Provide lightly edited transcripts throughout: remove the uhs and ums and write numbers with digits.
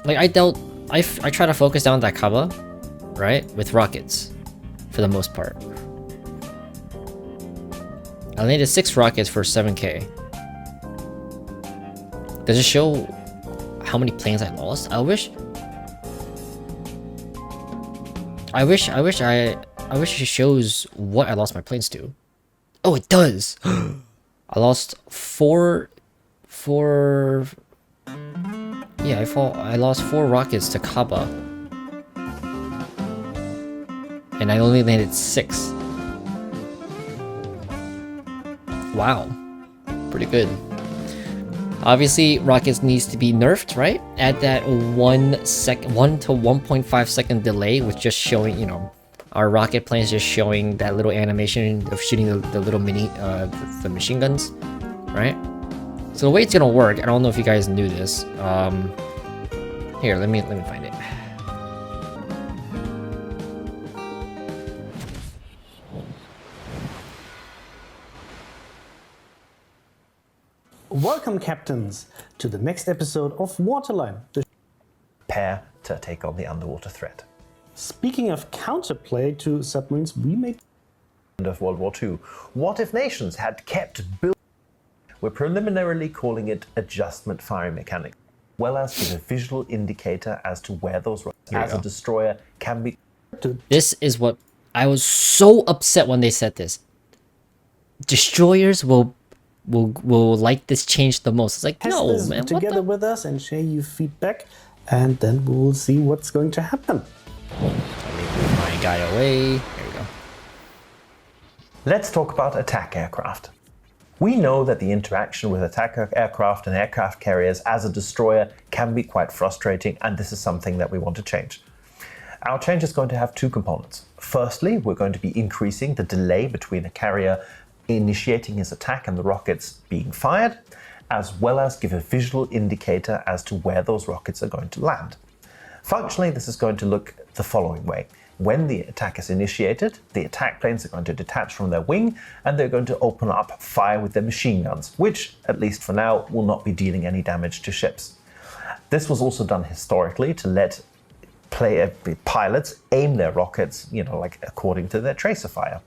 Like I try to focus down that Kaba, right, with rockets, for the most part. I landed 6 rockets for 7k. Does it show how many planes I lost? I wish it shows what I lost my planes to. Oh, it does. I lost 4. Yeah, I lost 4 rockets to Kaba, and I only landed 6. Wow, pretty good. Obviously, rockets needs to be nerfed, right? At that 1 to 1.5 second delay, with just showing, you know, our rocket planes just showing that little animation of shooting the little mini, the machine guns, right? So the way it's gonna work, I don't know if you guys knew this. Here, let me find it. Welcome, captains, to the next episode of Waterline. Prepare to take on the underwater threat. Speaking of counterplay to submarines, we made Of World War II, what if nations had kept building? We're preliminarily calling it adjustment firing mechanics, well as give a visual indicator as to where those rockets as a destroyer can be. This is what I was so upset when they said this. Destroyers will like this change the most. It's like, test no, this man, together with us and share your feedback, and then we will see what's going to happen. Let me move my guy away. There we go. Let's talk about attack aircraft. We know that the interaction with attack aircraft and aircraft carriers as a destroyer can be quite frustrating, and this is something that we want to change. Our change is going to have 2 components. Firstly, we're going to be increasing the delay between a carrier initiating his attack and the rockets being fired, as well as give a visual indicator as to where those rockets are going to land. Functionally, this is going to look the following way. When the attack is initiated, the attack planes are going to detach from their wing and they're going to open up fire with their machine guns, which, at least for now, will not be dealing any damage to ships. This was also done historically to let pilots aim their rockets, you know, like according to their tracer fire.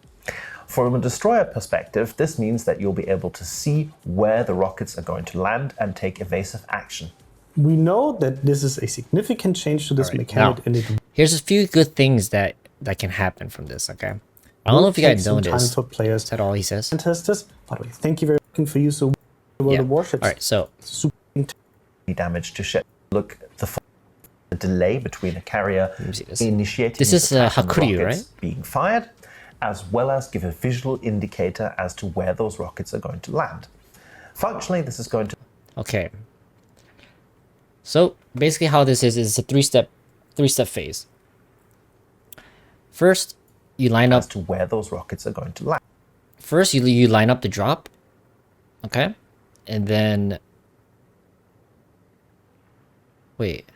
From a destroyer perspective, this means that you'll be able to see where the rockets are going to land and take evasive action. We know that this is a significant change to this mechanic, now, and it here's a few good things that can happen from this, okay? I don't know if you guys know this. for players. Is that all he says? And testers. By the way, thank you very much for you so well Yeah. the warships. Alright, so Damage to ship. Look, the delay between a carrier initiating this its is attack and Hakuryu, rockets right? being fired, as well as give a visual indicator as to where those rockets are going to land. Functionally, this is going to... Okay. So basically how this is a three-step phase. First, you line up as to where those rockets are going to land. First, you line up the drop, okay, and then wait.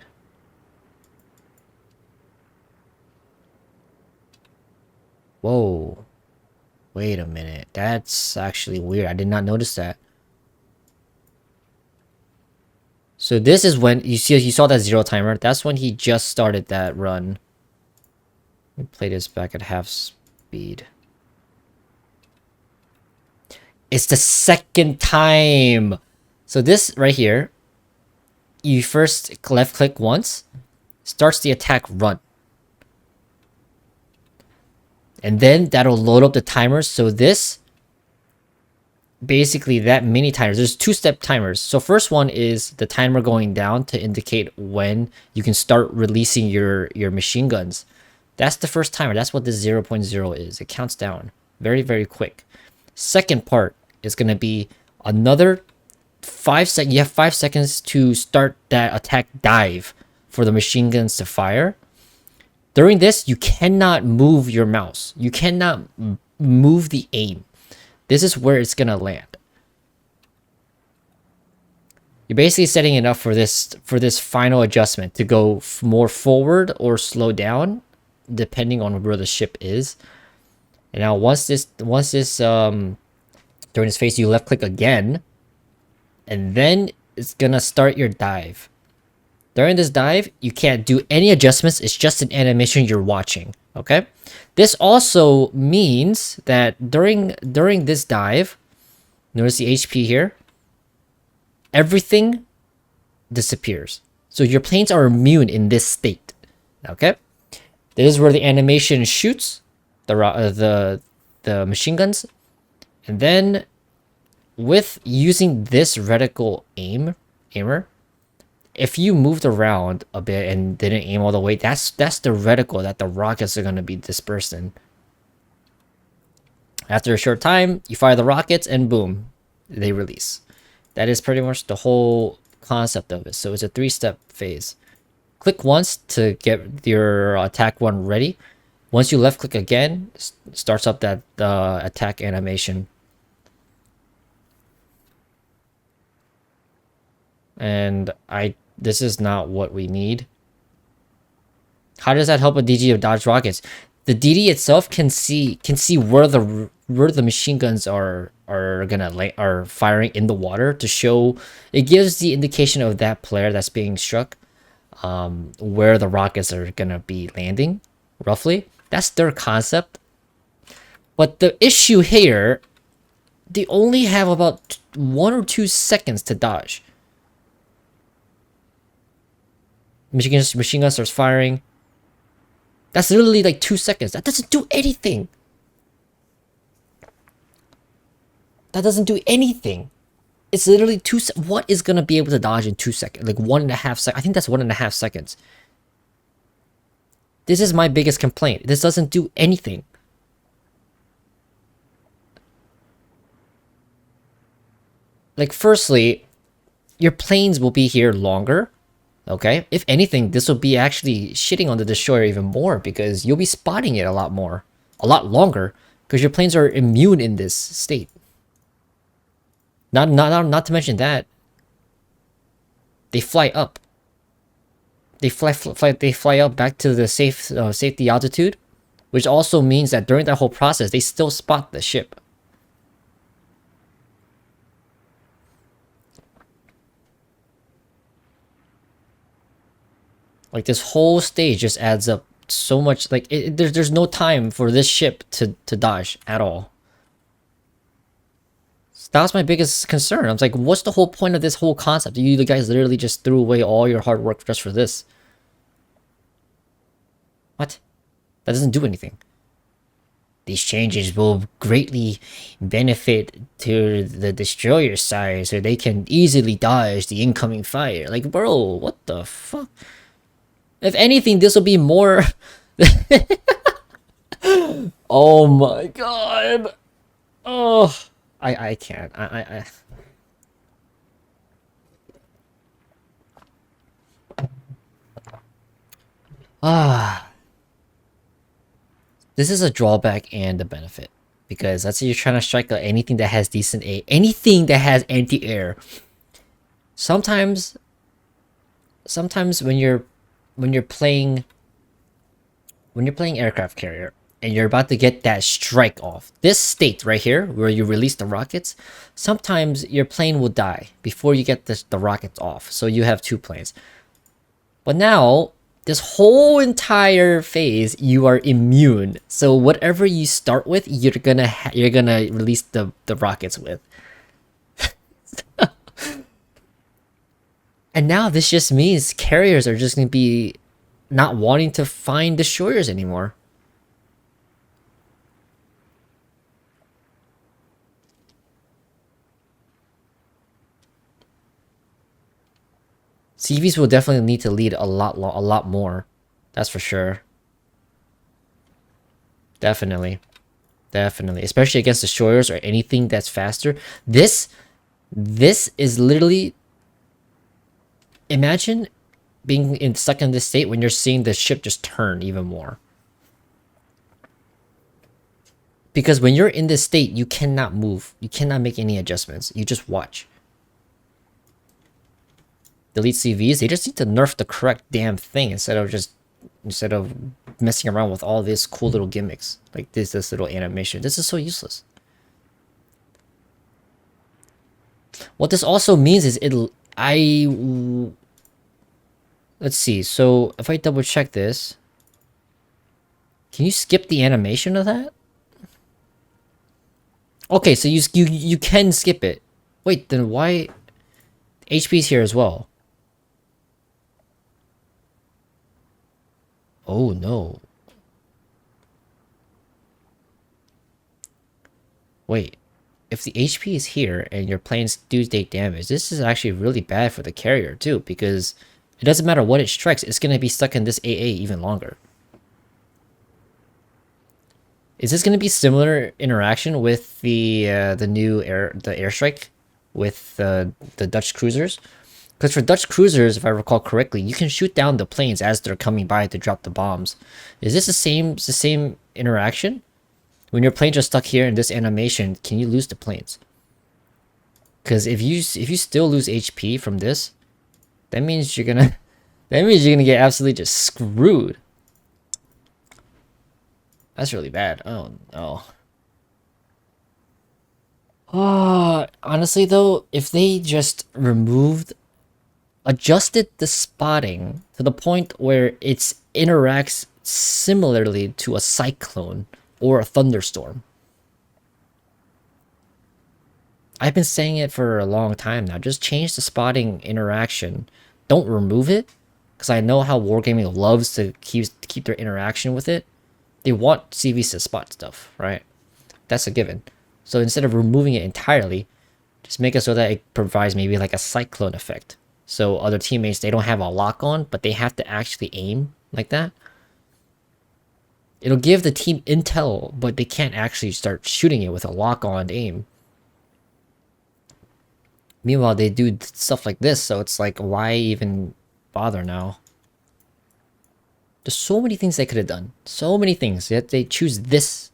Whoa, wait a minute. That's actually weird. I did not notice that. So this is when you saw that 0 timer. That's when he just started that run. Let me play this back at half speed. It's the second time. So this right here, you first left click once, starts the attack run. And then that'll load up the timer. So this, basically that mini timer, there's 2-step timers. So first one is the timer going down to indicate when you can start releasing your machine guns. That's the first timer. That's what this 0.0 is. It counts down very, very quick. Second part is going to be another 5 seconds. You have 5 seconds to start that attack dive for the machine guns to fire. During this, you cannot move your mouse. You cannot move the aim. This is where it's going to land. You're basically setting it up for this final adjustment to go more forward or slow down, depending on where the ship is. And now once this during this phase, you left click again, and then it's gonna start your dive. During this dive, you can't do any adjustments. It's just an animation you're watching, okay? This also means that during this dive, notice the HP here, everything disappears. So your planes are immune in this state, okay? This is where the animation shoots the machine guns, and then with using this reticle aimer, if you moved around a bit and didn't aim all the way, that's the reticle that the rockets are going to be dispersed in. After a short time, you fire the rockets and boom, they release. That is pretty much the whole concept of it. So it's a 3-step phase. Click once to get your attack one ready. Once you left click again, starts up that attack animation. And this is not what we need. How does that help a DG of dodge rockets? The DD itself can see where the machine guns are firing in the water to show. It gives the indication of that player that's being struck, where the rockets are gonna be landing, roughly. That's their concept. But the issue here, they only have about 1 or 2 seconds to dodge. Machine gun starts firing. That's literally like 2 seconds. That doesn't do anything. That doesn't do anything. It's literally what is gonna be able to dodge in 2 seconds? Like 1.5 seconds. I think that's 1.5 seconds. This is my biggest complaint. This doesn't do anything. Like, firstly, your planes will be here longer. Okay, if anything, this will be actually shitting on the destroyer even more because you'll be spotting it a lot longer, because your planes are immune in this state. Not to mention that they fly up. They fly up back to the safety altitude, which also means that during that whole process, they still spot the ship. Like, this whole stage just adds up so much. Like, there's no time for this ship to dodge at all. So that was my biggest concern. I was like, what's the whole point of this whole concept? You guys literally just threw away all your hard work just for this. What? That doesn't do anything. These changes will greatly benefit to the destroyer side so they can easily dodge the incoming fire. Like, bro, what the fuck? If anything, this will be more... Oh my god. Oh, I can't. This is a drawback and a benefit, because let's say you're trying to strike anything that has decent anything that has anti-air. Sometimes when you're playing aircraft carrier and you're about to get that strike off, this state right here where you release the rockets, sometimes your plane will die before you get the rockets off, so you have 2 planes. But now this whole entire phase you are immune, so whatever you start with, you're gonna release the rockets with. And now this just means carriers are just going to be not wanting to find destroyers anymore. CVs will definitely need to lead a lot more. That's for sure. Definitely. Especially against destroyers or anything that's faster. This is literally... Imagine being stuck in this state when you're seeing the ship just turn even more. Because when you're in this state, you cannot move. You cannot make any adjustments. You just watch. Delete CVs. They just need to nerf the correct damn thing instead of messing around with all these cool little gimmicks. Like this little animation. This is so useless. What this also means is let's see. So if I double check this, can you skip the animation of that? Okay, so you can skip it. Wait, then why HP's here as well? Oh no. Wait, if the HP is here and your planes do take damage, this is actually really bad for the carrier too, because it doesn't matter what it strikes, it's gonna be stuck in this AA even longer. Is this gonna be similar interaction with the new airstrike with the Dutch cruisers? Because for Dutch cruisers, if I recall correctly, you can shoot down the planes as they're coming by to drop the bombs. Is this the same interaction? When your planes are stuck here in this animation, can you lose the planes? Because if you still lose HP from this, that means you're gonna get absolutely just screwed. That's really bad. Oh no. Honestly though, if they just adjusted the spotting to the point where it interacts similarly to a cyclone or a thunderstorm. I've been saying it for a long time now. Just change the spotting interaction. Don't remove it, because I know how Wargaming loves to keep their interaction with it. They want CVs to spot stuff, right? That's a given. So instead of removing it entirely, just make it so that it provides maybe like a cyclone effect. So other teammates, they don't have a lock on, but they have to actually aim like that. It'll give the team intel, but they can't actually start shooting it with a lock-on aim. Meanwhile, they do stuff like this, so it's like, why even bother now? There's so many things they could have done. So many things, yet they choose this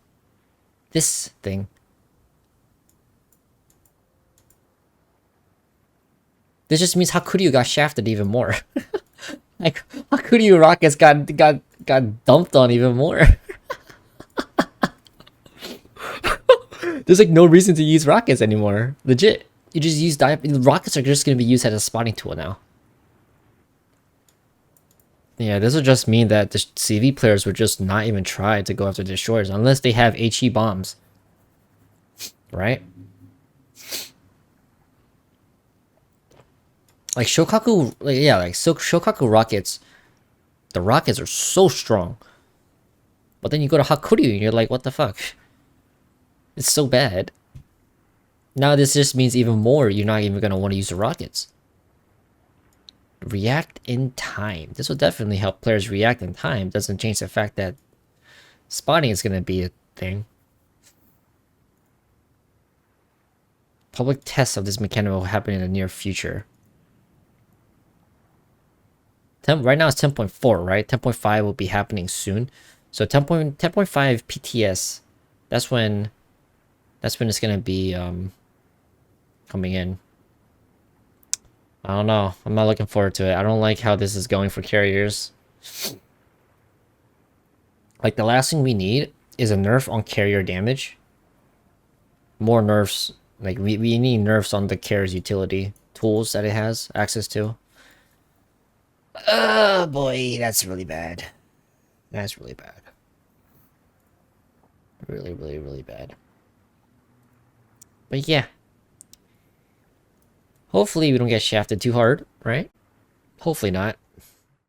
thing. This just means Hakuryu got shafted even more. Like, Hakuryu rockets got dumped on even more. There's like no reason to use rockets anymore. Legit. You just use rockets are just gonna be used as a spotting tool now. Yeah, this would just mean that the CV players would just not even try to go after destroyers unless they have HE bombs. Right? Like Shokaku, Shokaku rockets, the rockets are so strong. But then you go to Hakuryu and you're like, what the fuck? It's so bad. Now this just means even more you're not even going to want to use the rockets. React in time. This will definitely help players react in time. Doesn't change the fact that spotting is going to be a thing. Public tests of this mechanic will happen in the near future. Right now it's 10.4, right? 10.5 will be happening soon. So 10.5 PTS, that's when it's gonna be coming in. I don't know. I'm not looking forward to it. I don't like how this is going for carriers. Like, the last thing we need is a nerf on carrier damage. More nerfs. Like, we need nerfs on the carrier's utility tools that it has access to. Oh boy, that's really bad. That's really bad. Really, really, really bad. But yeah. Hopefully we don't get shafted too hard, right? Hopefully not.